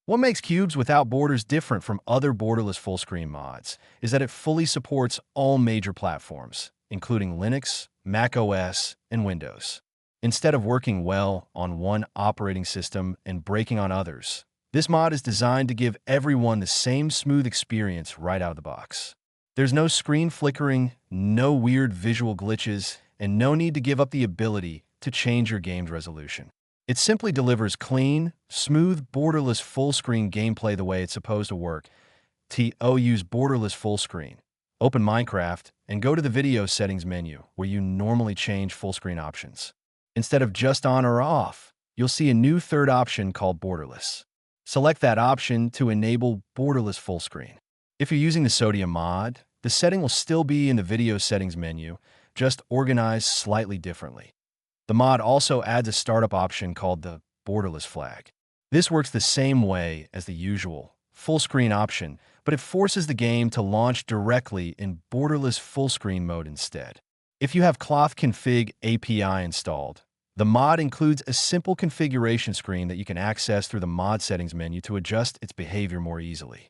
What makes Cubes Without Borders different from other borderless full-screen mods is that it fully supports all major platforms, including Linux, Mac OS, and Windows. Instead of working well on one operating system and breaking on others, this mod is designed to give everyone the same smooth experience right out of the box. There's no screen flickering, no weird visual glitches, and no need to give up the ability to change your game's resolution. It simply delivers clean, smooth, borderless full-screen gameplay the way it's supposed to work. Use borderless full-screen. Open Minecraft and go to the video settings menu where you normally change full-screen options. Instead of just on or off, you'll see a new third option called borderless. Select that option to enable borderless full-screen. If you're using the Sodium mod, the setting will still be in the video settings menu, just organized slightly differently. The mod also adds a startup option called the borderless flag. This works the same way as the usual full-screen option, but it forces the game to launch directly in borderless full-screen mode instead. If you have Cloth Config API installed, the mod includes a simple configuration screen that you can access through the mod settings menu to adjust its behavior more easily.